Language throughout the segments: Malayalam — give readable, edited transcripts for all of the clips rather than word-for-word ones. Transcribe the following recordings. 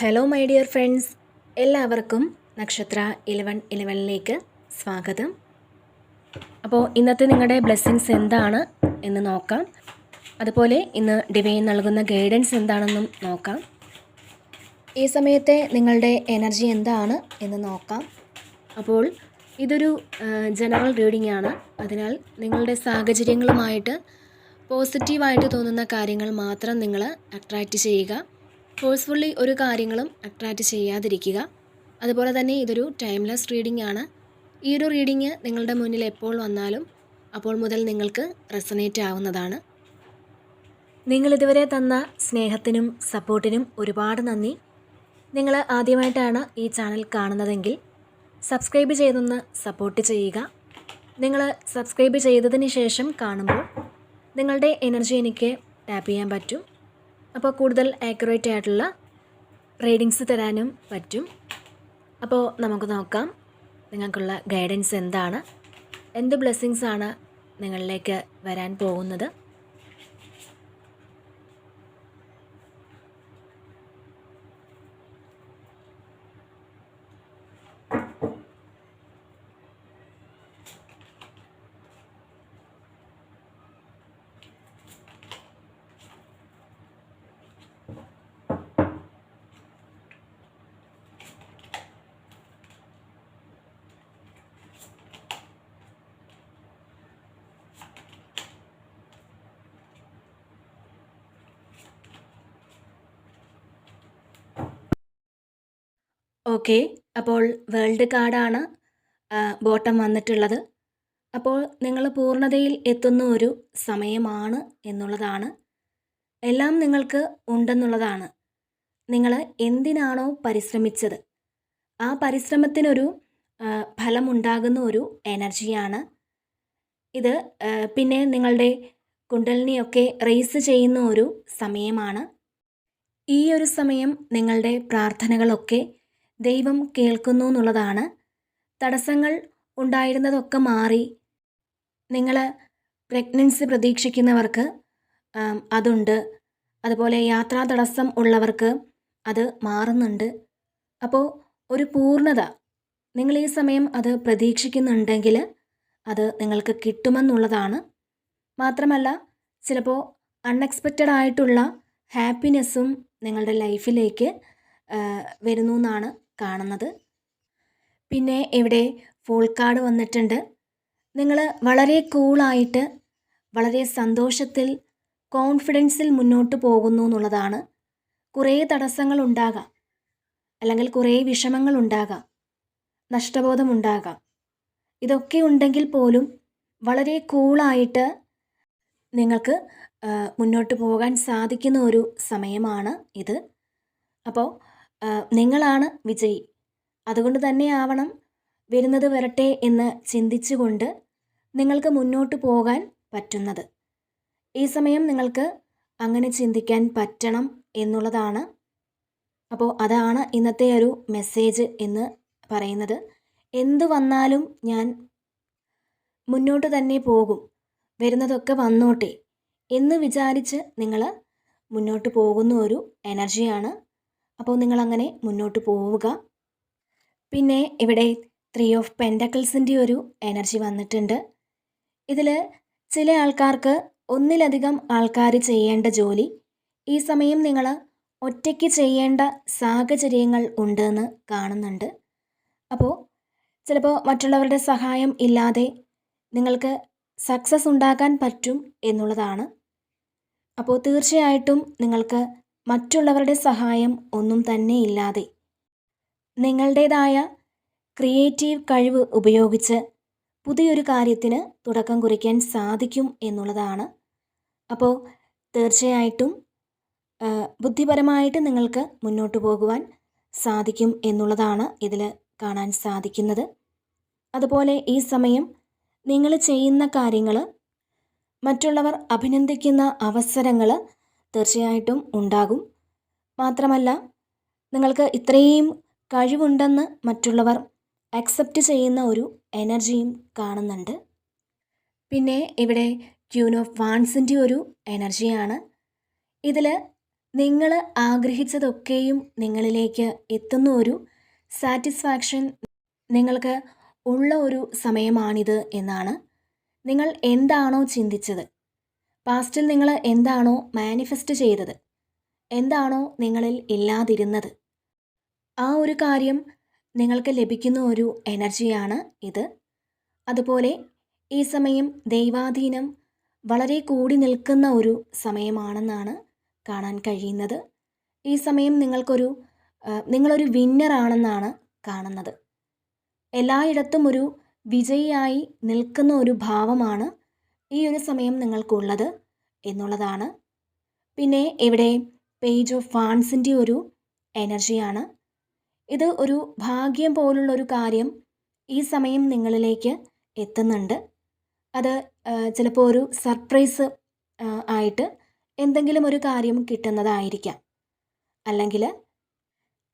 ഹലോ മൈ ഡിയർ ഫ്രണ്ട്സ്, എല്ലാവർക്കും നക്ഷത്ര 1111ലേക്ക് സ്വാഗതം. അപ്പോൾ ഇന്നത്തെ നിങ്ങളുടെ ബ്ലെസ്സിങ്സ് എന്താണ് എന്ന് നോക്കാം. അതുപോലെ ഇന്ന് ഡിവൈൻ നൽകുന്ന ഗൈഡൻസ് എന്താണെന്നും നോക്കാം. ഈ സമയത്തെ നിങ്ങളുടെ എനർജി എന്താണ് എന്ന് നോക്കാം. അപ്പോൾ ഇതൊരു ജനറൽ റീഡിംഗ് ആണ്. അതിനാൽ നിങ്ങളുടെ സാഹചര്യങ്ങളുമായിട്ട് പോസിറ്റീവായിട്ട് തോന്നുന്ന കാര്യങ്ങൾ മാത്രം നിങ്ങൾ അട്രാക്റ്റ് ചെയ്യുക. ഫോഴ്സ്ഫുള്ളി ഒരു കാര്യങ്ങളും അട്രാക്റ്റ് ചെയ്യാതിരിക്കുക. അതുപോലെ തന്നെ ഇതൊരു ടൈംലെസ് റീഡിംഗ് ആണ്. ഈ ഒരു റീഡിംഗ് നിങ്ങളുടെ മുന്നിൽ എപ്പോൾ വന്നാലും അപ്പോൾ മുതൽ നിങ്ങൾക്ക് റെസനേറ്റ് ആവുന്നതാണ്. നിങ്ങളിതുവരെ തന്ന സ്നേഹത്തിനും സപ്പോർട്ടിനും ഒരുപാട് നന്ദി. നിങ്ങൾ ആദ്യമായിട്ടാണ് ഈ ചാനൽ കാണുന്നതെങ്കിൽ സബ്സ്ക്രൈബ് ചെയ്തൊന്ന് സപ്പോർട്ട് ചെയ്യുക. നിങ്ങൾ സബ്സ്ക്രൈബ് ചെയ്തതിന് ശേഷം കാണുമ്പോൾ നിങ്ങളുടെ എനർജി എനിക്ക് ടാപ്പ് ചെയ്യാൻ പറ്റും. അപ്പോൾ കൂടുതൽ ആക്യുറേറ്റ് ആയിട്ടുള്ള റീഡിങ്സ് തരാനും പറ്റും. അപ്പോൾ നമുക്ക് നോക്കാം നിങ്ങൾക്കുള്ള ഗൈഡൻസ് എന്താണ്, എന്ത് ബ്ലെസ്സിങ്സ് ആണ് നിങ്ങളിലേക്ക് വരാൻ പോകുന്നത്. ഓക്കെ, അപ്പോൾ വേൾഡ് കാർഡാണ് ബോട്ടം വന്നിട്ടുള്ളത്. അപ്പോൾ നിങ്ങൾ പൂർണ്ണതയിൽ എത്തുന്ന ഒരു സമയമാണ് എന്നുള്ളതാണ്. എല്ലാം നിങ്ങൾക്ക് ഉണ്ടെന്നുള്ളതാണ്. നിങ്ങൾ എന്തിനാണോ പരിശ്രമിച്ചത് ആ പരിശ്രമത്തിനൊരു ഫലമുണ്ടാകുന്ന ഒരു എനർജിയാണ് ഇത്. പിന്നെ നിങ്ങളുടെ കുണ്ടലിനിയൊക്കെ റേസ് ചെയ്യുന്ന ഒരു സമയമാണ്. ഈ ഒരു സമയം നിങ്ങളുടെ പ്രാർത്ഥനകളൊക്കെ ദൈവം കേൾക്കുന്നു എന്നുള്ളതാണ്. തടസ്സങ്ങൾ ഉണ്ടായിരുന്നതൊക്കെ മാറി. നിങ്ങൾ പ്രഗ്നൻസി പ്രതീക്ഷിക്കുന്നവർക്ക് അതുണ്ട്. അതുപോലെ യാത്രാ തടസ്സം ഉള്ളവർക്ക് അത് മാറുന്നുണ്ട്. അപ്പോൾ ഒരു പൂർണ്ണത നിങ്ങൾ ഈ സമയം അത് പ്രതീക്ഷിക്കുന്നുണ്ടെങ്കിൽ അത് നിങ്ങൾക്ക് കിട്ടുമെന്നുള്ളതാണ്. മാത്രമല്ല ചിലപ്പോൾ അൺഎക്സ്പെക്റ്റഡ് ആയിട്ടുള്ള ഹാപ്പിനെസ്സും നിങ്ങളുടെ ലൈഫിലേക്ക് വരുന്നു എന്നാണ് കാണുന്നത്. പിന്നെ ഇവിടെ ഫുൾ കാർഡ് വന്നിട്ടുണ്ട്. നിങ്ങൾ വളരെ കൂളായിട്ട് വളരെ സന്തോഷത്തിൽ കോൺഫിഡൻസിൽ മുന്നോട്ട് പോകുന്നു എന്നുള്ളതാണ്. കുറേ തടസ്സങ്ങൾ ഉണ്ടാകാം, അല്ലെങ്കിൽ കുറേ വിഷമങ്ങൾ ഉണ്ടാകാം, നഷ്ടബോധമുണ്ടാകാം. ഇതൊക്കെ ഉണ്ടെങ്കിൽ പോലും വളരെ കൂളായിട്ട് നിങ്ങൾക്ക് മുന്നോട്ട് പോകാൻ സാധിക്കുന്ന ഒരു സമയമാണ് ഇത്. അപ്പോൾ നിങ്ങളാണ് വിജയി. അതുകൊണ്ട് തന്നെ ആവണം വരുന്നത് വരട്ടെ എന്ന് ചിന്തിച്ചുകൊണ്ട് നിങ്ങൾക്ക് മുന്നോട്ട് പോകാൻ പറ്റുന്നത്. ഈ സമയം നിങ്ങൾക്ക് അങ്ങനെ ചിന്തിക്കാൻ പറ്റണം എന്നുള്ളതാണ്. അപ്പോൾ അതാണ് ഇന്നത്തെ ഒരു മെസ്സേജ് എന്ന് പറയുന്നത്. എന്തു വന്നാലും ഞാൻ മുന്നോട്ട് തന്നെ പോകും, വരുന്നതൊക്കെ വന്നോട്ടെ എന്ന് വിചാരിച്ച് നിങ്ങൾ മുന്നോട്ട് പോകുന്ന ഒരു എനർജിയാണ്. അപ്പോൾ നിങ്ങളങ്ങനെ മുന്നോട്ട് പോവുക. പിന്നെ ഇവിടെ 3 ഓഫ് പെൻറ്റക്കിൾസിൻ്റെ ഒരു എനർജി വന്നിട്ടുണ്ട്. ഇതിൽ ചില ആൾക്കാർക്ക് ഒന്നിലധികം ആൾക്കാർ ചെയ്യേണ്ട ജോലി ഈ സമയം നിങ്ങൾ ഒറ്റയ്ക്ക് ചെയ്യേണ്ട സാഹചര്യങ്ങൾ ഉണ്ടെന്ന് കാണുന്നുണ്ട്. അപ്പോൾ ചിലപ്പോൾ മറ്റുള്ളവരുടെ സഹായം ഇല്ലാതെ നിങ്ങൾക്ക് സക്സസ് ഉണ്ടാക്കാൻ പറ്റും എന്നുള്ളതാണ്. അപ്പോൾ തീർച്ചയായിട്ടും നിങ്ങൾക്ക് മറ്റുള്ളവരുടെ സഹായം ഒന്നും തന്നെ ഇല്ലാതെ നിങ്ങളുടേതായ ക്രിയേറ്റീവ് കഴിവ് ഉപയോഗിച്ച് പുതിയൊരു കാര്യത്തിന് തുടക്കം കുറിക്കാൻ സാധിക്കും എന്നുള്ളതാണ്. അപ്പോൾ തീർച്ചയായിട്ടും ബുദ്ധിപരമായിട്ട് നിങ്ങൾക്ക് മുന്നോട്ട് പോകുവാൻ സാധിക്കും എന്നുള്ളതാണ് ഇതിൽ കാണാൻ സാധിക്കുന്നത്. അതുപോലെ ഈ സമയം നിങ്ങൾ ചെയ്യുന്ന കാര്യങ്ങൾ മറ്റുള്ളവർ അഭിനന്ദിക്കുന്ന അവസരങ്ങൾ തീർച്ചയായിട്ടും ഉണ്ടാകും. മാത്രമല്ല നിങ്ങൾക്ക് ഇത്രയും കഴിവുണ്ടെന്ന് മറ്റുള്ളവർ അക്സെപ്റ്റ് ചെയ്യുന്ന ഒരു എനർജിയും കാണുന്നുണ്ട്. പിന്നെ ഇവിടെ ക്യൂൻ ഓഫ് വാൻസിൻ്റെ ഒരു എനർജിയാണ്. ഇതിൽ നിങ്ങൾ ആഗ്രഹിച്ചതൊക്കെയും നിങ്ങളിലേക്ക് എത്തുന്ന ഒരു സാറ്റിസ്ഫാക്ഷൻ നിങ്ങൾക്ക് ഉള്ള ഒരു സമയമാണിത് എന്നാണ്. നിങ്ങൾ എന്താണോ ചിന്തിച്ചത്, പാസ്റ്റിൽ നിങ്ങൾ എന്താണോ മാനിഫെസ്റ്റ് ചെയ്തത്, എന്താണോ നിങ്ങളിൽ ഇല്ലാതിരുന്നത്, ആ ഒരു കാര്യം നിങ്ങൾക്ക് ലഭിക്കുന്ന ഒരു എനർജിയാണ് ഇത്. അതുപോലെ ഈ സമയം ദൈവാധീനം വളരെ കൂടി നിൽക്കുന്ന ഒരു സമയമാണെന്നാണ് കാണാൻ കഴിയുന്നത്. ഈ സമയം നിങ്ങളൊരു വിന്നറാണെന്നാണ് കാണുന്നത്. എല്ലായിടത്തും ഒരു വിജയിയായി നിൽക്കുന്ന ഒരു ഭാവമാണ് ഈ ഒരു സമയം നിങ്ങൾക്കുള്ളത് എന്നുള്ളതാണ്. പിന്നെ ഇവിടെ പേജ് ഓഫ് വാൻസിൻ്റെ ഒരു എനർജിയാണ്. ഇത് ഒരു ഭാഗ്യം പോലുള്ളൊരു കാര്യം ഈ സമയം നിങ്ങളിലേക്ക് എത്തുന്നുണ്ട്. അത് ചിലപ്പോൾ ഒരു സർപ്രൈസ് ആയിട്ട് എന്തെങ്കിലും ഒരു കാര്യം കിട്ടുന്നതായിരിക്കാം. അല്ലെങ്കിൽ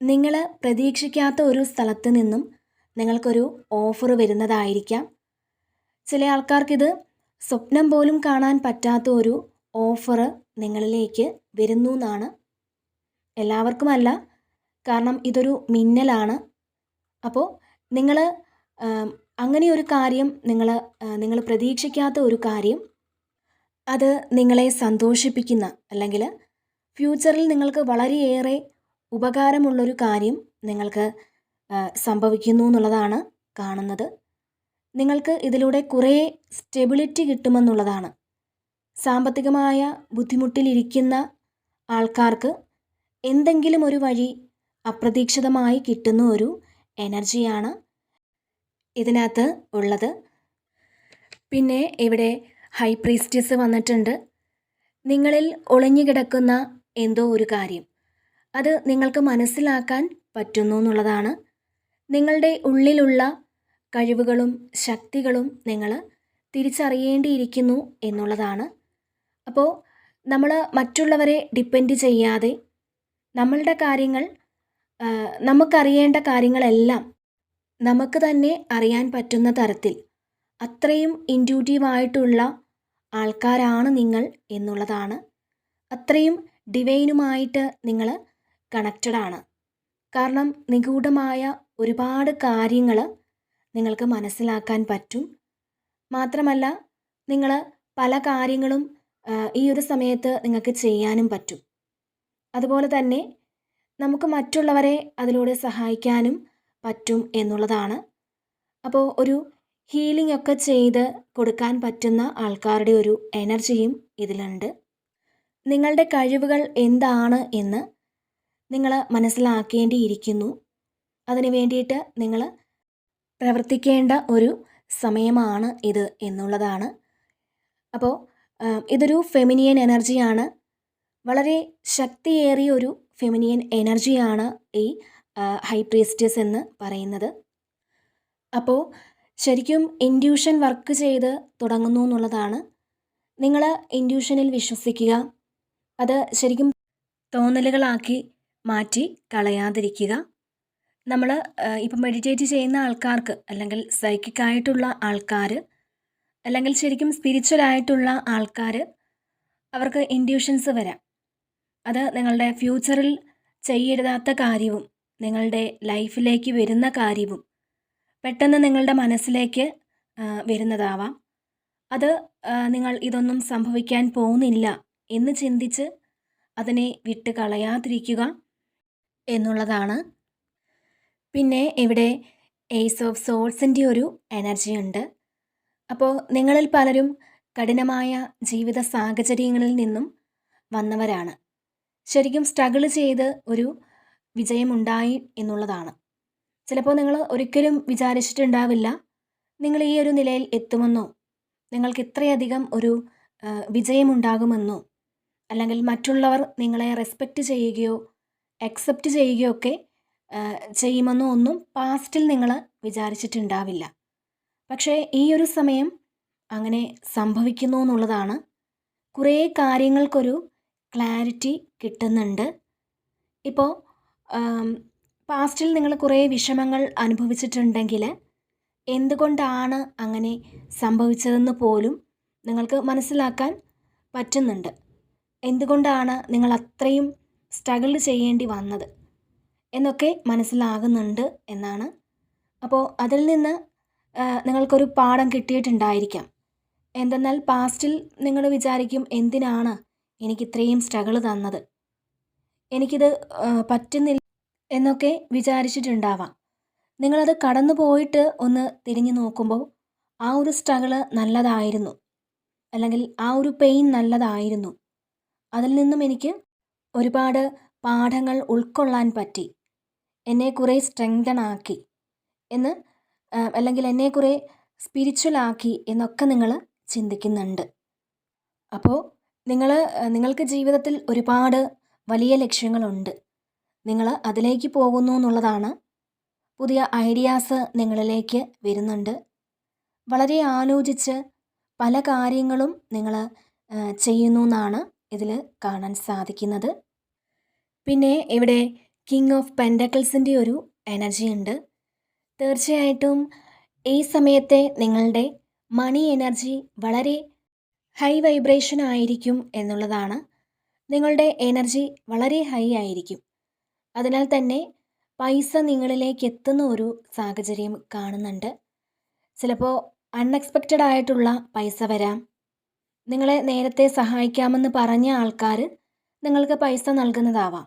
നിങ്ങൾ പ്രതീക്ഷിക്കാത്ത ഒരു സ്ഥലത്ത് നിന്നും നിങ്ങൾക്കൊരു ഓഫർ വരുന്നതായിരിക്കാം. ചില ആൾക്കാർക്കിത് സ്വപ്നം പോലും കാണാൻ പറ്റാത്ത ഒരു ഓഫർ നിങ്ങളിലേക്ക് വരുന്നു എന്നാണ്. എല്ലാവർക്കുമല്ല, കാരണം ഇതൊരു മിന്നലാണ്. അപ്പോൾ നിങ്ങൾ അങ്ങനെ ഒരു കാര്യം നിങ്ങൾ പ്രതീക്ഷിക്കാത്ത ഒരു കാര്യം അത് നിങ്ങളെ സന്തോഷിപ്പിക്കുന്ന, അല്ലെങ്കിൽ ഫ്യൂച്ചറിൽ നിങ്ങൾക്ക് വളരെയേറെ ഉപകാരമുള്ളൊരു കാര്യം നിങ്ങൾക്ക് സംഭവിക്കുന്നു എന്നുള്ളതാണ് കാണുന്നത്. നിങ്ങൾക്ക് ഇതിലൂടെ കുറേ സ്റ്റെബിലിറ്റി കിട്ടുമെന്നുള്ളതാണ്. സാമ്പത്തികമായ ബുദ്ധിമുട്ടിലിരിക്കുന്ന ആൾക്കാർക്ക് എന്തെങ്കിലും ഒരു വഴി അപ്രതീക്ഷിതമായി കിട്ടുന്ന ഒരു എനർജിയാണ് ഇതിനകത്ത് ഉള്ളത്. പിന്നെ ഇവിടെ ഹൈ പ്രീസ്റ്റസ് വന്നിട്ടുണ്ട്. നിങ്ങളിൽ ഒളിഞ്ഞു കിടക്കുന്ന എന്തോ ഒരു കാര്യം അത് നിങ്ങൾക്ക് മനസ്സിലാക്കാൻ പറ്റുന്നു എന്നുള്ളതാണ്. നിങ്ങളുടെ ഉള്ളിലുള്ള കഴിവുകളും ശക്തികളും നിങ്ങൾ തിരിച്ചറിയേണ്ടിയിരിക്കുന്നു എന്നുള്ളതാണ്. അപ്പോൾ നമ്മൾ മറ്റുള്ളവരെ ഡിപ്പെൻഡ് ചെയ്യാതെ നമ്മളുടെ കാര്യങ്ങൾ, നമുക്കറിയേണ്ട കാര്യങ്ങളെല്ലാം നമുക്ക് തന്നെ അറിയാൻ പറ്റുന്ന തരത്തിൽ അത്രയും ഇൻറ്റ്യൂട്ടീവായിട്ടുള്ള ആൾക്കാരാണ് നിങ്ങൾ എന്നുള്ളതാണ്. അത്രയും ഡിവൈനുമായിട്ട് നിങ്ങൾ കണക്റ്റഡ് ആണ്. കാരണം നിഗൂഢമായ ഒരുപാട് കാര്യങ്ങൾ നിങ്ങൾക്ക് മനസ്സിലാക്കാൻ പറ്റും. മാത്രമല്ല നിങ്ങൾ പല കാര്യങ്ങളും ഈ ഒരു സമയത്ത് നിങ്ങൾക്ക് ചെയ്യാനും പറ്റും. അതുപോലെ തന്നെ നമുക്ക് മറ്റുള്ളവരെ അതിലൂടെ സഹായിക്കാനും പറ്റും എന്നുള്ളതാണ്. അപ്പോൾ ഒരു ഹീലിംഗ് ഒക്കെ ചെയ്ത് കൊടുക്കാൻ പറ്റുന്ന ആൾക്കാരുടെ ഒരു എനർജിയും ഇതിലുണ്ട്. നിങ്ങളുടെ കഴിവുകൾ എന്താണ് എന്ന് നിങ്ങൾ മനസ്സിലാക്കേണ്ടിയിരിക്കുന്നു. അതിന് വേണ്ടിയിട്ട് നിങ്ങൾ പ്രവർത്തിക്കേണ്ട ഒരു സമയമാണ് ഇത് എന്നുള്ളതാണ്. അപ്പോൾ ഇതൊരു ഫെമിനിയൻ എനർജിയാണ്. വളരെ ശക്തിയേറിയ ഒരു ഫെമിനിയൻ എനർജിയാണ് ഈ ഹൈ പ്രീസ്റ്റസ് എന്ന് പറയുന്നത്. അപ്പോൾ ശരിക്കും ഇൻറ്റ്യൂഷൻ വർക്ക് ചെയ്ത് തുടങ്ങുന്നു എന്നുള്ളതാണ്. നിങ്ങൾ ഇൻറ്റ്യൂഷനിൽ വിശ്വസിക്കുക. അത് ശരിക്കും തോന്നലുകളാക്കി മാറ്റി കളയാതിരിക്കുക. നമ്മൾ ഇപ്പം മെഡിറ്റേറ്റ് ചെയ്യുന്ന ആൾക്കാർക്ക്, അല്ലെങ്കിൽ സൈക്കിക്കായിട്ടുള്ള ആൾക്കാർ, അല്ലെങ്കിൽ ശരിക്കും സ്പിരിച്വലായിട്ടുള്ള ആൾക്കാർ, അവർക്ക് ഇൻറ്റ്യൂഷൻസ് വരാം. അത് നിങ്ങളുടെ ഫ്യൂച്ചറിൽ ചെയ്യരുതാത്ത കാര്യവും നിങ്ങളുടെ ലൈഫിലേക്ക് വരുന്ന കാര്യവും പെട്ടെന്ന് നിങ്ങളുടെ മനസ്സിലേക്ക് വരുന്നതാവാം. അത് നിങ്ങൾ ഇതൊന്നും സംഭവിക്കാൻ പോകുന്നില്ല എന്ന് ചിന്തിച്ച് അതിനെ വിട്ട് കളയാതിരിക്കുക എന്നുള്ളതാണ്. പിന്നെ ഇവിടെ ഏസ് ഓഫ് സോൾസിൻ്റെ ഒരു എനർജി ഉണ്ട്. അപ്പോൾ നിങ്ങളിൽ പലരും കഠിനമായ ജീവിത സാഹചര്യങ്ങളിൽ നിന്നും വന്നവരാണ്. ശരിക്കും സ്ട്രഗിൾ ചെയ്ത് ഒരു വിജയമുണ്ടായി എന്നുള്ളതാണ്. ചിലപ്പോൾ നിങ്ങൾ ഒരിക്കലും വിചാരിച്ചിട്ടുണ്ടാവില്ല നിങ്ങൾ ഈ ഒരു നിലയിൽ എത്തുമെന്നോ, നിങ്ങൾക്ക് ഇത്രയധികം ഒരു വിജയമുണ്ടാകുമെന്നോ, അല്ലെങ്കിൽ മറ്റുള്ളവർ നിങ്ങളെ റെസ്പെക്റ്റ് ചെയ്യുകയോ അക്സെപ്റ്റ് ചെയ്യുകയോ ഒക്കെ ചെയ്യുമെന്നോ ഒന്നും പാസ്റ്റിൽ നിങ്ങൾ വിചാരിച്ചിട്ടുണ്ടാവില്ല. പക്ഷേ ഈ ഒരു സമയം അങ്ങനെ സംഭവിക്കുന്നു എന്നുള്ളതാണ്. കുറേ കാര്യങ്ങൾക്കൊരു ക്ലാരിറ്റി കിട്ടുന്നുണ്ട്. ഇപ്പോൾ പാസ്റ്റിൽ നിങ്ങൾ കുറേ വിഷമങ്ങൾ അനുഭവിച്ചിട്ടുണ്ടെങ്കിൽ എന്തുകൊണ്ടാണ് അങ്ങനെ സംഭവിച്ചതെന്ന് പോലും നിങ്ങൾക്ക് മനസ്സിലാക്കാൻ പറ്റുന്നുണ്ട്. എന്തുകൊണ്ടാണ് നിങ്ങൾ അത്രയും സ്ട്രഗിൾ ചെയ്യേണ്ടി വന്നത് എന്നൊക്കെ മനസ്സിലാകുന്നുണ്ട് എന്നാണ്. അപ്പോൾ അതിൽ നിന്ന് നിങ്ങൾക്കൊരു പാഠം കിട്ടിയിട്ടുണ്ടായിരിക്കാം. എന്തെന്നാൽ പാസ്റ്റിൽ നിങ്ങൾ വിചാരിക്കും, എന്തിനാണ് എനിക്കിത്രയും സ്ട്രഗിൾ തന്നത്, എനിക്കിത് പറ്റുന്നില്ല എന്നൊക്കെ വിചാരിച്ചിട്ടുണ്ടാവാം. നിങ്ങളത് കടന്നു പോയിട്ട് ഒന്ന് തിരിഞ്ഞു നോക്കുമ്പോൾ ആ ഒരു സ്ട്രഗിള് നല്ലതായിരുന്നു, അല്ലെങ്കിൽ ആ ഒരു പെയിൻ നല്ലതായിരുന്നു. അതിൽ നിന്നും എനിക്ക് ഒരുപാട് പാഠങ്ങൾ ഉൾക്കൊള്ളാൻ പറ്റി, എന്നെ കുറേ സ്ട്രെങ്തൻ ആക്കി എന്ന് അല്ലെങ്കിൽ എന്നെ കുറേ സ്പിരിച്വലാക്കി എന്നൊക്കെ നിങ്ങൾ ചിന്തിക്കുന്നുണ്ട്. അപ്പോൾ നിങ്ങൾക്ക് ജീവിതത്തിൽ ഒരുപാട് വലിയ ലക്ഷ്യങ്ങളുണ്ട്. നിങ്ങൾ അതിലേക്ക് പോകുന്നു എന്നുള്ളതാണ്. പുതിയ ഐഡിയാസ് നിങ്ങളിലേക്ക് വരുന്നുണ്ട്. വളരെ ആലോചിച്ച് പല കാര്യങ്ങളും നിങ്ങൾ ചെയ്യുന്നു എന്നാണ് ഇതിൽ കാണാൻ സാധിക്കുന്നത്. പിന്നെ ഇവിടെ കിങ് ഓഫ് പെൻഡക്കിൾസിൻ്റെ ഒരു എനർജി ഉണ്ട്. തീർച്ചയായിട്ടും ഈ സമയത്തെ നിങ്ങളുടെ മണി എനർജി വളരെ ഹൈ വൈബ്രേഷൻ ആയിരിക്കും എന്നുള്ളതാണ്. നിങ്ങളുടെ എനർജി വളരെ ഹൈ ആയിരിക്കും. അതിനാൽ തന്നെ പൈസ നിങ്ങളിലേക്ക് എത്തുന്ന ഒരു സാഹചര്യം കാണുന്നുണ്ട്. ചിലപ്പോൾ അൺഎക്സ്പെക്റ്റഡ് ആയിട്ടുള്ള പൈസ വരാം. നിങ്ങളെ നേരത്തെ സഹായിക്കാമെന്ന് പറഞ്ഞ ആൾക്കാർ നിങ്ങൾക്ക് പൈസ നൽകുന്നതാവാം.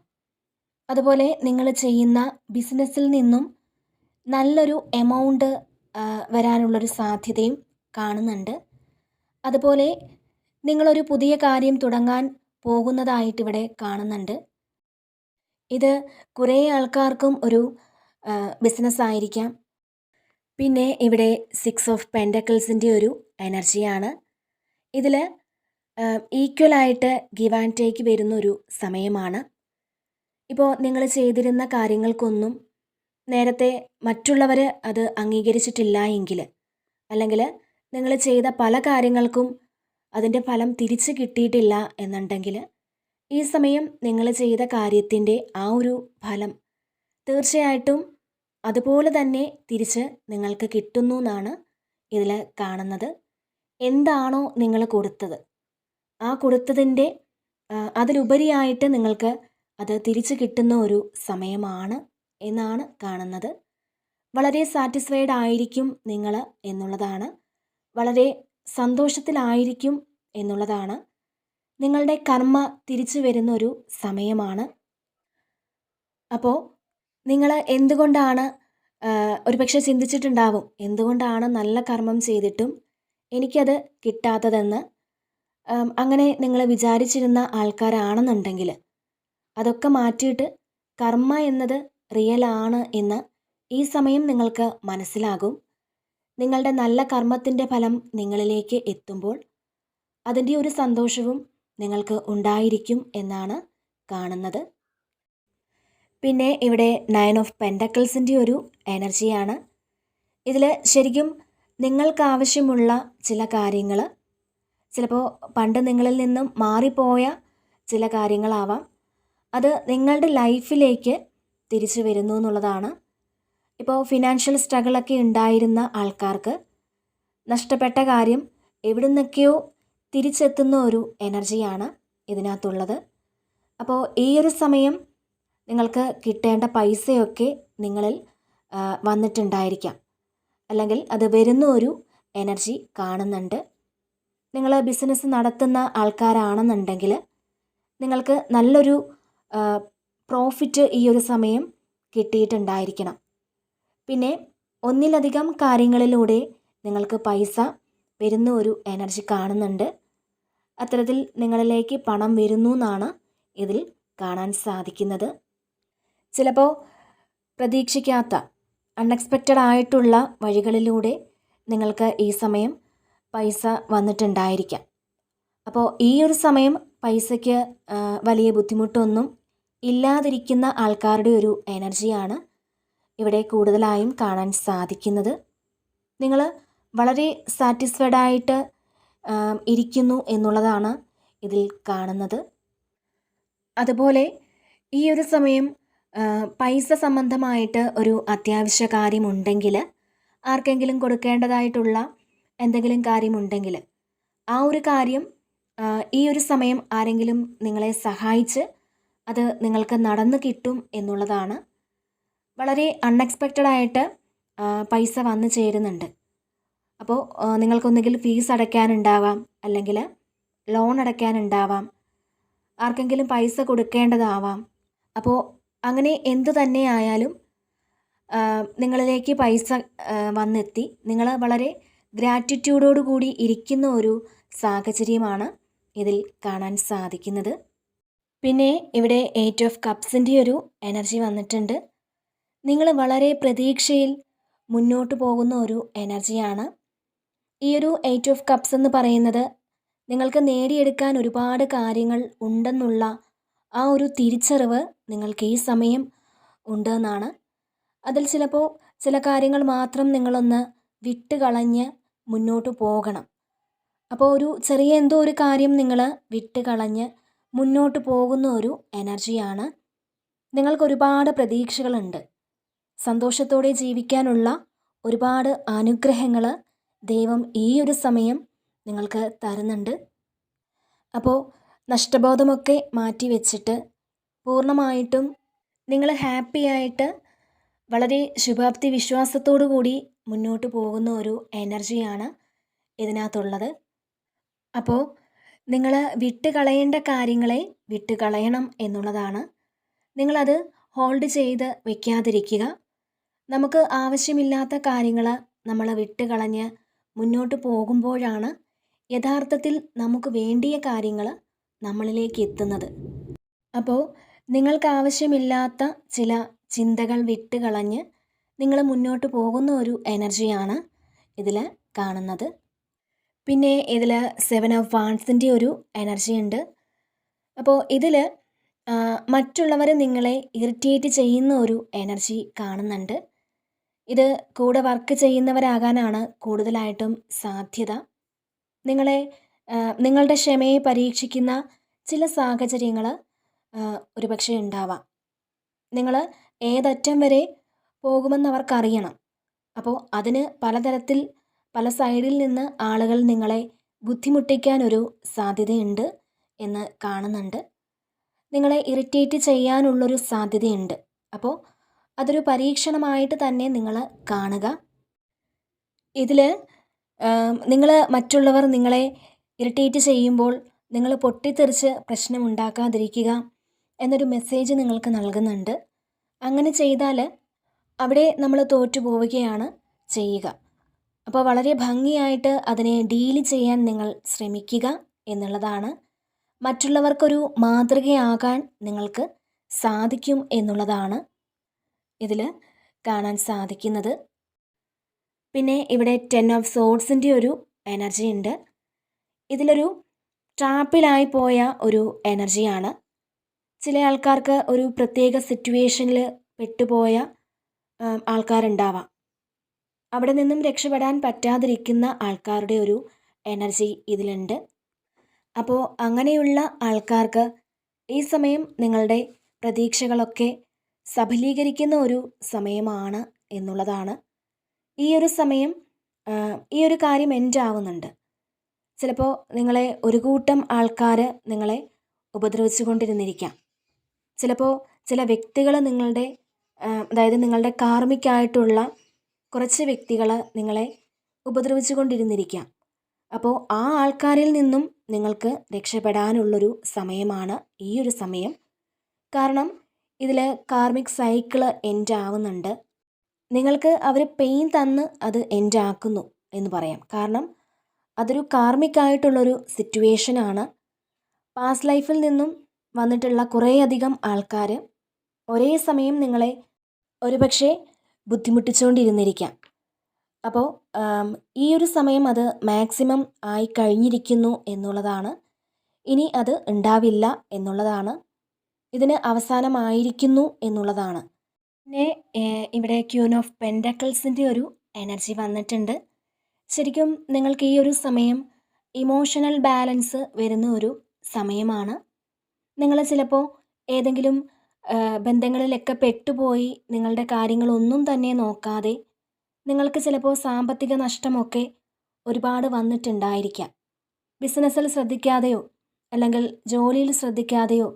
അതുപോലെ നിങ്ങൾ ചെയ്യുന്ന ബിസിനസ്സിൽ നിന്നും നല്ലൊരു എമൗണ്ട് വരാനുള്ളൊരു സാധ്യതയും കാണുന്നുണ്ട്. അതുപോലെ നിങ്ങളൊരു പുതിയ കാര്യം തുടങ്ങാൻ പോകുന്നതായിട്ട് ഇവിടെ കാണുന്നുണ്ട്. ഇത് കുറേ ആൾക്കാർക്കും ഒരു ബിസിനസ് ആയിരിക്കാം. പിന്നെ ഇവിടെ 6 ഓഫ് പെൻഡക്കിൾസിൻ്റെ ഒരു എനർജിയാണ്. ഇതിൽ ഈക്വലായിട്ട് ഗിവ് ആൻഡ് ടേക്ക് വരുന്നൊരു സമയമാണ്. ഇപ്പോൾ നിങ്ങൾ ചെയ്തിരുന്ന കാര്യങ്ങൾക്കൊന്നും നേരത്തെ മറ്റുള്ളവർ അത് അംഗീകരിച്ചിട്ടില്ല എങ്കിൽ, അല്ലെങ്കിൽ നിങ്ങൾ ചെയ്ത പല കാര്യങ്ങൾക്കും അതിൻ്റെ ഫലം തിരിച്ച് കിട്ടിയിട്ടില്ല എന്നുണ്ടെങ്കിൽ, ഈ സമയം നിങ്ങൾ ചെയ്ത കാര്യത്തിൻ്റെ ആ ഒരു ഫലം തീർച്ചയായിട്ടും അതുപോലെ തന്നെ തിരിച്ച് നിങ്ങൾക്ക് കിട്ടുന്നു എന്നാണ് ഇതിൽ കാണുന്നത്. എന്താണോ നിങ്ങൾ കൊടുത്തത്, ആ കൊടുത്തതിൻ്റെ അതിലുപരിയായിട്ട് നിങ്ങൾക്ക് അത് തിരിച്ച് കിട്ടുന്ന ഒരു സമയമാണ് എന്നാണ് കാണുന്നത്. വളരെ സാറ്റിസ്ഫൈഡ് ആയിരിക്കും നിങ്ങൾ എന്നുള്ളതാണ്. വളരെ സന്തോഷത്തിലായിരിക്കും എന്നുള്ളതാണ്. നിങ്ങളുടെ കർമ്മ തിരിച്ചു വരുന്ന ഒരു സമയമാണ്. അപ്പോൾ നിങ്ങൾ എന്തുകൊണ്ടാണ് ഒരുപക്ഷെ ചിന്തിച്ചിട്ടുണ്ടാവും, എന്തുകൊണ്ടാണ് നല്ല കർമ്മം ചെയ്തിട്ടും എനിക്കത് കിട്ടാത്തതെന്ന്. അങ്ങനെ നിങ്ങൾ വിചാരിച്ചിരുന്ന ആൾക്കാരാണെന്നുണ്ടെങ്കിൽ അതൊക്കെ മാറ്റിയിട്ട് കർമ്മ എന്നത് റിയൽ ആണ് എന്ന് ഈ സമയം നിങ്ങൾക്ക് മനസ്സിലാകും. നിങ്ങളുടെ നല്ല കർമ്മത്തിൻ്റെ ഫലം നിങ്ങളിലേക്ക് എത്തുമ്പോൾ അതിൻ്റെ ഒരു സന്തോഷവും നിങ്ങൾക്ക് ഉണ്ടായിരിക്കും എന്നാണ് കാണുന്നത്. പിന്നെ ഇവിടെ 9 ഓഫ് പെൻഡക്കിൾസിൻ്റെ ഒരു എനർജിയാണ്. ഇതിൽ ശരിക്കും നിങ്ങൾക്കാവശ്യമുള്ള ചില കാര്യങ്ങൾ, ചിലപ്പോൾ പണ്ട് നിങ്ങളിൽ നിന്നും മാറിപ്പോയ ചില കാര്യങ്ങളാവാം, അത് നിങ്ങളുടെ ലൈഫിലേക്ക് തിരിച്ചു വരുന്നു എന്നുള്ളതാണ്. ഇപ്പോൾ ഫിനാൻഷ്യൽ സ്ട്രഗിളൊക്കെ ഉണ്ടായിരുന്ന ആൾക്കാർക്ക് നഷ്ടപ്പെട്ട കാര്യം എവിടെ നിന്നൊക്കെയോ തിരിച്ചെത്തുന്ന ഒരു എനർജിയാണ് ഇതിനകത്തുള്ളത്. അപ്പോൾ ഈ ഒരു സമയം നിങ്ങൾക്ക് കിട്ടേണ്ട പൈസയൊക്കെ നിങ്ങളിൽ വന്നിട്ടുണ്ടായിരിക്കാം, അല്ലെങ്കിൽ അത് വരുന്ന ഒരു എനർജി കാണുന്നുണ്ട്. നിങ്ങൾ ബിസിനസ് നടത്തുന്ന ആൾക്കാരാണെന്നുണ്ടെങ്കിൽ നിങ്ങൾക്ക് നല്ലൊരു പ്രോഫിറ്റ് ഈ ഒരു സമയം കിട്ടിയിട്ടുണ്ടായിരിക്കണം. പിന്നെ ഒന്നിലധികം കാര്യങ്ങളിലൂടെ നിങ്ങൾക്ക് പൈസ വരുന്ന ഒരു എനർജി കാണുന്നുണ്ട്. അത്തരത്തിൽ നിങ്ങളിലേക്ക് പണം വരുന്നു എന്നാണ് ഇതിൽ കാണാൻ സാധിക്കുന്നത്. ചിലപ്പോൾ പ്രതീക്ഷിക്കാത്ത അൺഎക്സ്പെക്റ്റഡ് ആയിട്ടുള്ള വഴികളിലൂടെ നിങ്ങൾക്ക് ഈ സമയം പൈസ വന്നിട്ടുണ്ടായിരിക്കാം. അപ്പോൾ ഈ ഒരു സമയം പൈസയ്ക്ക് വലിയ ബുദ്ധിമുട്ടൊന്നും ഇല്ലാതിരിക്കുന്ന ആൾക്കാരുടെ ഒരു എനർജിയാണ് ഇവിടെ കൂടുതലായും കാണാൻ സാധിക്കുന്നത്. നിങ്ങൾ വളരെ സാറ്റിസ്ഫൈഡ് ആയിട്ട് ഇരിക്കുന്നു എന്നുള്ളതാണ് ഇതിൽ കാണുന്നത്. അതുപോലെ ഈ ഒരു സമയം പൈസ സംബന്ധമായിട്ട് ഒരു അത്യാവശ്യ കാര്യമുണ്ടെങ്കിൽ, ആർക്കെങ്കിലും കൊടുക്കേണ്ടതായിട്ടുള്ള എന്തെങ്കിലും കാര്യമുണ്ടെങ്കിൽ, ആ ഒരു കാര്യം ഈ ഒരു സമയം ആരെങ്കിലും നിങ്ങളെ സഹായിച്ച് അത് നിങ്ങൾക്ക് നടന്നു കിട്ടും എന്നുള്ളതാണ്. വളരെ അൺഎക്സ്പെക്റ്റഡ് ആയിട്ട് പൈസ വന്നു ചേരുന്നുണ്ട്. അപ്പോൾ നിങ്ങൾക്കൊന്നുകിൽ ഫീസ് അടയ്ക്കാനുണ്ടാവാം, അല്ലെങ്കിൽ ലോൺ അടയ്ക്കാനുണ്ടാവാം, ആർക്കെങ്കിലും പൈസ കൊടുക്കേണ്ടതാവാം. അപ്പോൾ അങ്ങനെ എന്തു തന്നെ ആയാലും നിങ്ങളിലേക്ക് പൈസ വന്നെത്തി നിങ്ങൾ വളരെ ഗ്രാറ്റിറ്റ്യൂഡോടു കൂടി ഇരിക്കുന്ന ഒരു സാഹചര്യമാണ് ഇതിൽ കാണാൻ സാധിക്കുന്നത്. പിന്നെ ഇവിടെ 8 ഓഫ് കപ്സിൻ്റെ ഒരു എനർജി വന്നിട്ടുണ്ട്. നിങ്ങൾ വളരെ പ്രതീക്ഷയിൽ മുന്നോട്ട് പോകുന്ന ഒരു എനർജിയാണ്. ഈ ഒരു 8 ഓഫ് കപ്സ് എന്ന് പറയുന്നത് നിങ്ങൾക്ക് നേടിയെടുക്കാൻ ഒരുപാട് കാര്യങ്ങൾ ഉണ്ടെന്നുള്ള ആ ഒരു തിരിച്ചറിവ് നിങ്ങൾക്ക് ഈ സമയം ഉണ്ടെന്നാണ്. അതിൽ ചിലപ്പോൾ ചില കാര്യങ്ങൾ മാത്രം നിങ്ങളൊന്ന് വിട്ടുകളഞ്ഞ് മുന്നോട്ട് പോകണം. അപ്പോൾ ഒരു ചെറിയ എന്തോ ഒരു കാര്യം നിങ്ങൾ വിട്ടുകളഞ്ഞ് മുന്നോട്ട് പോകുന്ന ഒരു എനർജിയാണ്. നിങ്ങൾക്ക് ഒരുപാട് പ്രതീക്ഷകളുണ്ട്. സന്തോഷത്തോടെ ജീവിക്കാനുള്ള ഒരുപാട് അനുഗ്രഹങ്ങൾ ദൈവം ഈ ഒരു സമയം നിങ്ങൾക്ക് തരുന്നുണ്ട്. അപ്പോൾ നഷ്ടബോധമൊക്കെ മാറ്റി വെച്ചിട്ട് പൂർണ്ണമായിട്ടും നിങ്ങൾ ഹാപ്പിയായിട്ട് വളരെ ശുഭാപ്തി വിശ്വാസത്തോടു കൂടി മുന്നോട്ട് പോകുന്ന ഒരു എനർജിയാണ് ഇതിനകത്തുള്ളത്. അപ്പോൾ നിങ്ങൾ വിട്ടുകളയേണ്ട കാര്യങ്ങളെ വിട്ടുകളയണം എന്നുള്ളതാണ്. നിങ്ങളത് ഹോൾഡ് ചെയ്ത് വയ്ക്കാതിരിക്കുക. നമുക്ക് ആവശ്യമില്ലാത്ത കാര്യങ്ങൾ നമ്മൾ വിട്ടുകളഞ്ഞ് മുന്നോട്ട് പോകുമ്പോഴാണ് യഥാർത്ഥത്തിൽ നമുക്ക് വേണ്ടിയ കാര്യങ്ങൾ നമ്മളിലേക്ക് എത്തുന്നത്. അപ്പോൾ നിങ്ങൾക്ക് ആവശ്യമില്ലാത്ത ചില ചിന്തകൾ വിട്ടുകളഞ്ഞ് നിങ്ങൾ മുന്നോട്ട് പോകുന്ന ഒരു എനർജിയാണ് ഇതിൽ കാണുന്നത്. പിന്നെ ഇതിൽ 7 ഓഫ് വാൺസിൻ്റെ ഒരു എനർജി ഉണ്ട്. അപ്പോൾ ഇതിൽ മറ്റുള്ളവർ നിങ്ങളെ ഇറിറ്റേറ്റ് ചെയ്യുന്ന ഒരു എനർജി കാണുന്നുണ്ട്. ഇത് കൂടെ വർക്ക് ചെയ്യുന്നവരാകാനാണ് കൂടുതലായിട്ടും സാധ്യത. നിങ്ങളുടെ ക്ഷമയെ പരീക്ഷിക്കുന്ന ചില സാഹചര്യങ്ങൾ ഒരുപക്ഷെ ഉണ്ടാവാം. നിങ്ങൾ ഏതറ്റം വരെ പോകുമെന്ന് അവർക്കറിയണം. അപ്പോൾ അതിന് പലതരത്തിൽ പല സൈഡിൽ നിന്ന് ആളുകൾ നിങ്ങളെ ബുദ്ധിമുട്ടിക്കാനൊരു സാധ്യതയുണ്ട് എന്ന് കാണുന്നുണ്ട്. നിങ്ങളെ ഇറിറ്റേറ്റ് ചെയ്യാനുള്ളൊരു സാധ്യതയുണ്ട്. അപ്പോൾ അതൊരു പരീക്ഷണമായിട്ട് തന്നെ നിങ്ങൾ കാണുക. ഇതിൽ നിങ്ങൾ മറ്റുള്ളവർ നിങ്ങളെ ഇറിറ്റേറ്റ് ചെയ്യുമ്പോൾ നിങ്ങൾ പൊട്ടിത്തെറിച്ച് പ്രശ്നമുണ്ടാക്കാതിരിക്കുക എന്നൊരു മെസ്സേജ് നിങ്ങൾക്ക് നൽകുന്നുണ്ട്. അങ്ങനെ ചെയ്താൽ അവിടെ നമ്മൾ തോറ്റു പോവുകയാണ് ചെയ്യുക. അപ്പോൾ വളരെ ഭംഗിയായിട്ട് അതിനെ ഡീല് ചെയ്യാൻ നിങ്ങൾ ശ്രമിക്കുക എന്നുള്ളതാണ്. മറ്റുള്ളവർക്കൊരു മാതൃകയാകാൻ നിങ്ങൾക്ക് സാധിക്കും എന്നുള്ളതാണ് ഇതിൽ കാണാൻ സാധിക്കുന്നത്. പിന്നെ ഇവിടെ 10 ഓഫ് സോഡ്സിൻ്റെ ഒരു എനർജി ഉണ്ട്. ഇതിലൊരു ട്രാപ്പിലായി പോയ ഒരു എനർജിയാണ്. ചില ആൾക്കാർക്ക് ഒരു പ്രത്യേക സിറ്റുവേഷനിൽ പെട്ടുപോയ ആൾക്കാരുണ്ടാവാം. അവിടെ നിന്നും രക്ഷപ്പെടാൻ പറ്റാതിരിക്കുന്ന ആൾക്കാരുടെ ഒരു എനർജി ഇതിലുണ്ട്. അപ്പോൾ അങ്ങനെയുള്ള ആൾക്കാർക്ക് ഈ സമയം നിങ്ങളുടെ പ്രതീക്ഷകളൊക്കെ സഫലീകരിക്കുന്ന ഒരു സമയമാണ് എന്നുള്ളതാണ്. ഈ ഒരു സമയം ഈ ഒരു കാര്യം എൻഡ് ആവുന്നുണ്ട്. ചിലപ്പോൾ നിങ്ങളെ ഒരു കൂട്ടം ആൾക്കാർ നിങ്ങളെ ഉപദ്രവിച്ചു കൊണ്ടിരുന്നിരിക്കാം. ചിലപ്പോൾ ചില വ്യക്തികൾ അതായത് നിങ്ങളുടെ കാർമിക്കായിട്ടുള്ള കുറച്ച് വ്യക്തികൾ നിങ്ങളെ ഉപദ്രവിച്ചു കൊണ്ടിരുന്നിരിക്കാം. അപ്പോൾ ആ ആൾക്കാരിൽ നിന്നും നിങ്ങൾക്ക് രക്ഷപ്പെടാനുള്ളൊരു സമയമാണ് ഈ ഒരു സമയം. കാരണം ഇതിൽ കാർമിക് സൈക്കിള് എൻഡ് ആവുന്നുണ്ട്. നിങ്ങൾക്ക് അവർ പെയിൻ തന്ന് അത് എൻഡ് ആക്കുന്നു എന്ന് പറയാം. കാരണം അതൊരു കാർമിക്കായിട്ടുള്ളൊരു സിറ്റുവേഷനാണ്. പാസ്റ്റ് ലൈഫിൽ നിന്നും വന്നിട്ടുള്ള കുറേയധികം ആൾക്കാർ ഒരേ സമയം നിങ്ങളെ ഒരുപക്ഷെ ബുദ്ധിമുട്ടിച്ചുകൊണ്ടിരുന്നിരിക്കാം. അപ്പോൾ ഈ ഒരു സമയം അത് മാക്സിമം ആയി കഴിഞ്ഞിരിക്കുന്നു എന്നുള്ളതാണ്. ഇനി അത് ഉണ്ടാവില്ല എന്നുള്ളതാണ്. ഇതിന് അവസാനമായിരിക്കുന്നു എന്നുള്ളതാണ്. പിന്നെ ഇവിടെ ക്യൂൻ ഓഫ് പെൻഡക്കിൾസിൻ്റെ ഒരു എനർജി വന്നിട്ടുണ്ട്. ശരിക്കും നിങ്ങൾക്ക് ഈ ഒരു സമയം ഇമോഷണൽ ബാലൻസ് വരുന്ന ഒരു സമയമാണ്. നിങ്ങൾ ചിലപ്പോൾ ഏതെങ്കിലും ബന്ധങ്ങളിലൊക്കെ പെട്ടുപോയി നിങ്ങളുടെ കാര്യങ്ങളൊന്നും തന്നെ നോക്കാതെ നിങ്ങൾക്ക് ചിലപ്പോൾ സാമ്പത്തിക നഷ്ടമൊക്കെ ഒരുപാട് വന്നിട്ടുണ്ടായിരിക്കാം. ബിസിനസ്സിൽ ശ്രദ്ധിക്കാതെയോ അല്ലെങ്കിൽ ജോലിയിൽ ശ്രദ്ധിക്കാതെയോ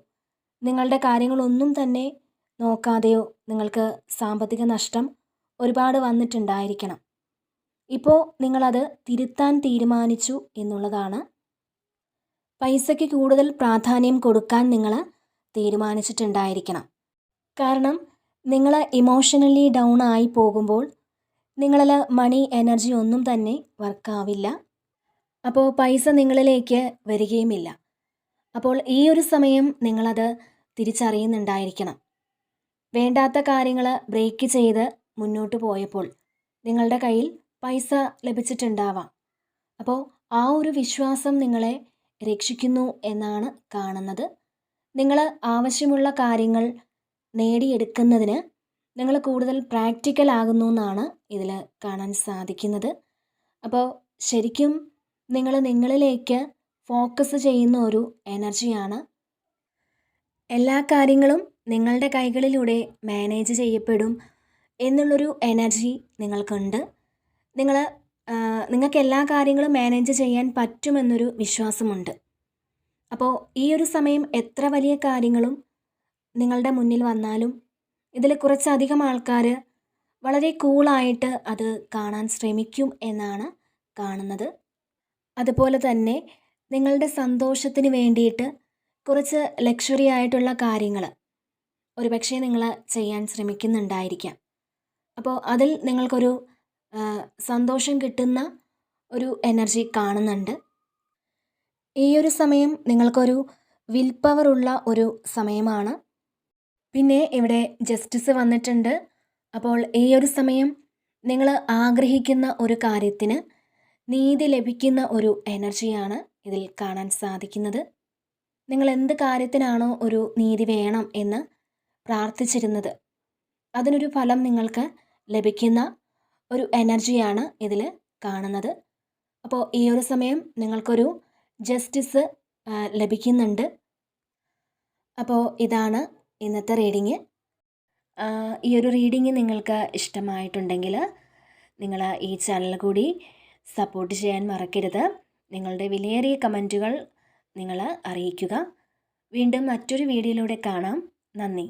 നിങ്ങളുടെ കാര്യങ്ങളൊന്നും തന്നെ നോക്കാതെയോ നിങ്ങൾക്ക് സാമ്പത്തിക നഷ്ടം ഒരുപാട് വന്നിട്ടുണ്ടായിരിക്കണം. ഇപ്പോൾ നിങ്ങളത് തിരുത്താൻ തീരുമാനിച്ചു എന്നുള്ളതാണ്. പൈസയ്ക്ക് കൂടുതൽ പ്രാധാന്യം കൊടുക്കാൻ നിങ്ങൾ തീരുമാനിച്ചിട്ടുണ്ടായിരിക്കണം. കാരണം നിങ്ങൾ ഇമോഷണലി ഡൗൺ ആയി പോകുമ്പോൾ നിങ്ങളിൽ മണി എനർജി ഒന്നും തന്നെ വർക്കാവില്ല. അപ്പോൾ പൈസ നിങ്ങളിലേക്ക് വരികയുമില്ല. അപ്പോൾ ഈ ഒരു സമയം നിങ്ങളത് തിരിച്ചറിയുന്നുണ്ടായിരിക്കണം. വേണ്ടാത്ത കാര്യങ്ങൾ ബ്രേക്ക് ചെയ്ത് മുന്നോട്ട് പോയപ്പോൾ നിങ്ങളുടെ കയ്യിൽ പൈസ ലഭിച്ചിട്ടുണ്ടാവാം. അപ്പോൾ ആ ഒരു വിശ്വാസം നിങ്ങളെ രക്ഷിക്കുന്നു എന്നാണ് കാണുന്നത്. നിങ്ങൾ ആവശ്യമുള്ള കാര്യങ്ങൾ നേടിയെടുക്കുന്നതിന് നിങ്ങൾ കൂടുതൽ പ്രാക്ടിക്കൽ ആകുന്നു എന്നാണ് ഇതിൽ കാണാൻ സാധിക്കുന്നത്. അപ്പോൾ ശരിക്കും നിങ്ങൾ നിങ്ങളിലേക്ക് ഫോക്കസ് ചെയ്യുന്ന ഒരു എനർജിയാണ്. എല്ലാ കാര്യങ്ങളും നിങ്ങളുടെ കൈകളിലൂടെ മാനേജ് ചെയ്യപ്പെടും എന്നുള്ളൊരു എനർജി നിങ്ങൾക്കുണ്ട്. നിങ്ങൾക്ക് എല്ലാ കാര്യങ്ങളും മാനേജ് ചെയ്യാൻ പറ്റുമെന്നൊരു വിശ്വാസമുണ്ട്. അപ്പോൾ ഈ ഒരു സമയം എത്ര വലിയ കാര്യങ്ങളും നിങ്ങളുടെ മുന്നിൽ വന്നാലും ഇതിൽ കുറച്ചധികം ആൾക്കാർ വളരെ കൂളായിട്ട് അത് കാണാൻ ശ്രമിക്കും എന്നാണ് കാണുന്നത്. അതുപോലെ തന്നെ നിങ്ങളുടെ സന്തോഷത്തിന് വേണ്ടിയിട്ട് കുറച്ച് ലക്ഷറി ആയിട്ടുള്ള കാര്യങ്ങൾ ഒരുപക്ഷെ നിങ്ങൾ ചെയ്യാൻ ശ്രമിക്കുന്നുണ്ടായിരിക്കാം. അപ്പോൾ അതിൽ നിങ്ങൾക്കൊരു സന്തോഷം കിട്ടുന്ന ഒരു എനർജി കാണുന്നുണ്ട്. ഈ ഒരു സമയം നിങ്ങൾക്കൊരു വിൽ പവർ ഉള്ള ഒരു സമയമാണ്. പിന്നെ ഇവിടെ ജസ്റ്റിസ് വന്നിട്ടുണ്ട്. അപ്പോൾ ഈ ഒരു സമയം നിങ്ങൾ ആഗ്രഹിക്കുന്ന ഒരു കാര്യത്തിന് നീതി ലഭിക്കുന്ന ഒരു എനർജിയാണ് ഇതിൽ കാണാൻ സാധിക്കുന്നത്. നിങ്ങൾ എന്ത് കാര്യത്തിനാണോ ഒരു നീതി വേണം എന്ന് പ്രാർത്ഥിച്ചിരുന്നത് അതിനൊരു ഫലം നിങ്ങൾക്ക് ലഭിക്കുന്ന ഒരു എനർജിയാണ് ഇതിൽ കാണുന്നത്. അപ്പോൾ ഈ ഒരു സമയം നിങ്ങൾക്കൊരു ജസ്റ്റിസ് ലഭിക്കുന്നുണ്ട്. അപ്പോൾ ഇതാണ് ഇന്നത്തെ റീഡിങ്. ഈ ഒരു റീഡിങ് നിങ്ങൾക്ക് ഇഷ്ടമായിട്ടുണ്ടെങ്കിൽ നിങ്ങൾ ഈ ചാനൽ കൂടി സപ്പോർട്ട് ചെയ്യാൻ മറക്കരുത്. നിങ്ങളുടെ വിലയേറിയ കമൻറ്റുകൾ നിങ്ങൾ അറിയിക്കുക. വീണ്ടും മറ്റൊരു വീഡിയോയിലൂടെ കാണാം. നന്ദി.